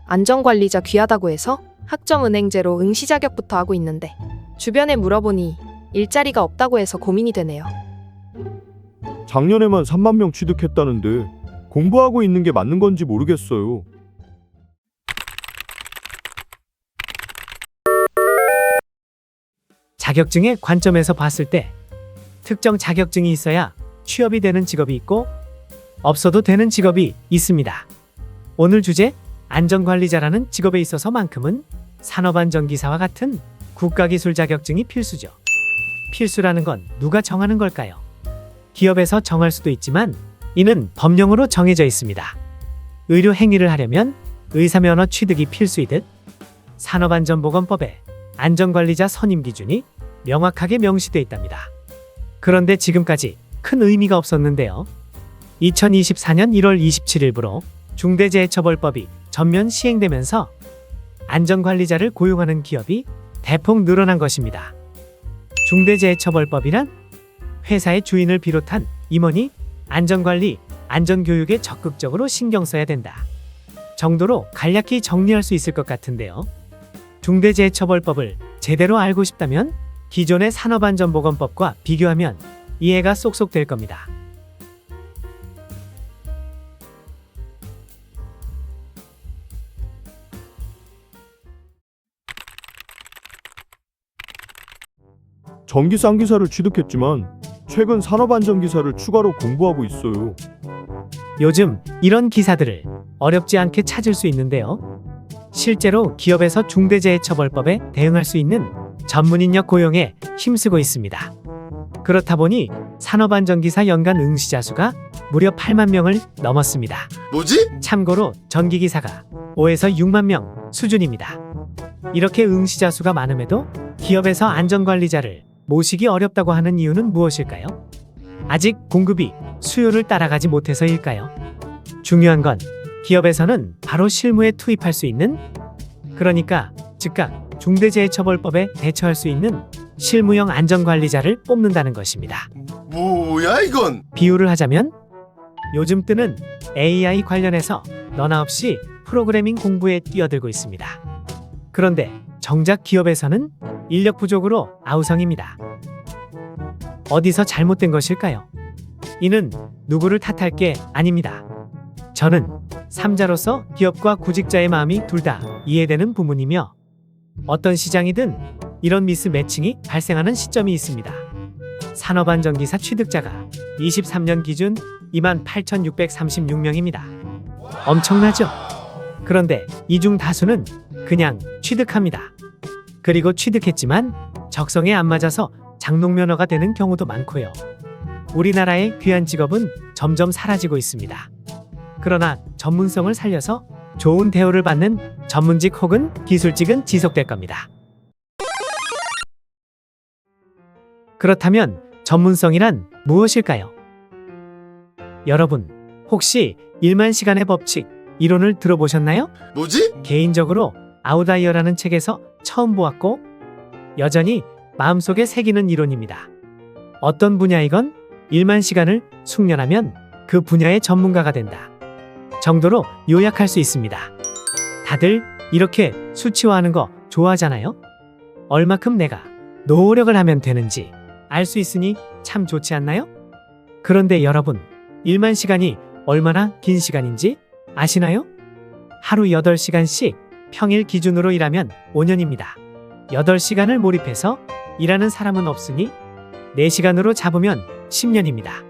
안전관리자 귀하다고 해서 학점은행제로 응시 자격부터 하고 있는데 주변에 물어보니 일자리가 없다고 해서 고민이 되네요. 작년에만 3만 명 취득했다는데 공부하고 있는 게 맞는 건지 모르겠어요. 자격증의 관점에서 봤을 때 특정 자격증이 있어야 취업이 되는 직업이 있고 없어도 되는 직업이 있습니다. 오늘 주제 안전관리자라는 직업에 있어서만큼은 산업안전기사와 같은 국가기술 자격증이 필수죠. 필수라는 건 누가 정하는 걸까요? 기업에서 정할 수도 있지만 이는 법령으로 정해져 있습니다. 의료 행위를 하려면 의사면허 취득이 필수이듯 산업안전보건법에 안전관리자 선임 기준이 명확하게 명시되어 있답니다. 그런데 지금까지 큰 의미가 없었는데요. 2024년 1월 27일부로 중대재해처벌법이 전면 시행되면서 안전관리자를 고용하는 기업이 대폭 늘어난 것입니다. 중대재해처벌법이란 회사의 주인을 비롯한 임원이 안전관리, 안전교육에 적극적으로 신경 써야 된다 정도로 간략히 정리할 수 있을 것 같은데요. 중대재해처벌법을 제대로 알고 싶다면 기존의 산업안전보건법과 비교하면 이해가 쏙쏙 될 겁니다. 전기 쌍기사를 취득했지만 최근 산업안전기사를 추가로 공부하고 있어요. 요즘 이런 기사들을 어렵지 않게 찾을 수 있는데요. 실제로 기업에서 중대재해처벌법에 대응할 수 있는 전문 인력 고용에 힘쓰고 있습니다. 그렇다 보니 산업안전기사 연간 응시자 수가 무려 8만 명을 넘었습니다. 뭐지? 참고로 전기기사가 5에서 6만 명 수준입니다. 이렇게 응시자 수가 많음에도 기업에서 안전관리자를 모시기 어렵다고 하는 이유는 무엇일까요? 아직 공급이 수요를 따라가지 못해서일까요? 중요한 건 기업에서는 바로 실무에 투입할 수 있는, 그러니까 즉각 중대재해처벌법에 대처할 수 있는 실무형 안전관리자를 뽑는다는 것입니다. 뭐야 이건? 비유를 하자면 요즘 뜨는 AI 관련해서 너나 없이 프로그래밍 공부에 뛰어들고 있습니다. 그런데 정작 기업에서는 인력 부족으로 아우성입니다. 어디서 잘못된 것일까요? 이는 누구를 탓할 게 아닙니다. 저는 3자로서 기업과 구직자의 마음이 둘 다 이해되는 부문이며 어떤 시장이든 이런 미스 매칭이 발생하는 시점이 있습니다. 산업안전기사 취득자가 23년 기준 28,636명입니다. 엄청나죠? 그런데 이 중 다수는 그냥 취득합니다. 그리고 취득했지만 적성에 안 맞아서 장롱면허가 되는 경우도 많고요. 우리나라의 귀한 직업은 점점 사라지고 있습니다. 그러나 전문성을 살려서 좋은 대우를 받는 전문직 혹은 기술직은 지속될 겁니다. 그렇다면 전문성이란 무엇일까요? 여러분, 혹시 1만 시간의 법칙 이론을 들어보셨나요? 뭐지? 개인적으로 아웃라이어라는 책에서 처음 보았고 여전히 마음속에 새기는 이론입니다. 어떤 분야이건 1만 시간을 숙련하면 그 분야의 전문가가 된다 정도로 요약할 수 있습니다. 다들 이렇게 수치화하는 거 좋아하잖아요? 얼마큼 내가 노력을 하면 되는지 알 수 있으니 참 좋지 않나요? 그런데 여러분, 1만 시간이 얼마나 긴 시간인지 아시나요? 하루 8시간씩 평일 기준으로 일하면 5년입니다. 8시간을 몰입해서 일하는 사람은 없으니 4시간으로 잡으면 10년입니다.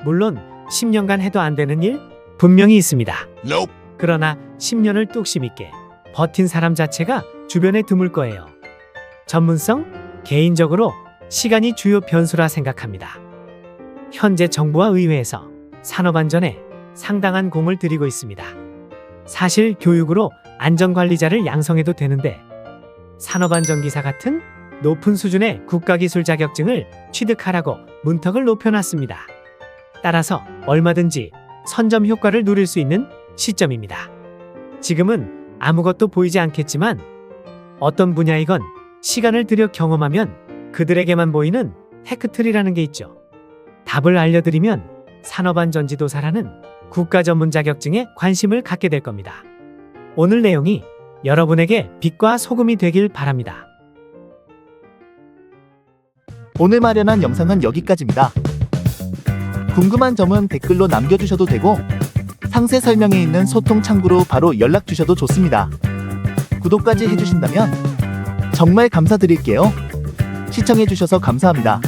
물론 10년간 해도 안 되는 일 분명히 있습니다. Nope. 그러나 10년을 뚝심 있게 버틴 사람 자체가 주변에 드물 거예요. 전문성? 개인적으로 시간이 주요 변수라 생각합니다. 현재 정부와 의회에서 산업안전에 상당한 공을 들이고 있습니다. 사실 교육으로 안전관리자를 양성해도 되는데 산업안전기사 같은 높은 수준의 국가기술 자격증을 취득하라고 문턱을 높여놨습니다. 따라서 얼마든지 선점 효과를 누릴 수 있는 시점입니다. 지금은 아무것도 보이지 않겠지만 어떤 분야이건 시간을 들여 경험하면 그들에게만 보이는 테크트리라는 게 있죠. 답을 알려드리면 산업안전지도사라는 국가 전문 자격증에 관심을 갖게 될 겁니다. 오늘 내용이 여러분에게 빛과 소금이 되길 바랍니다. 오늘 마련한 영상은 여기까지입니다. 궁금한 점은 댓글로 남겨주셔도 되고 상세 설명에 있는 소통 창구로 바로 연락 주셔도 좋습니다. 구독까지 해주신다면 정말 감사드릴게요. 시청해주셔서 감사합니다.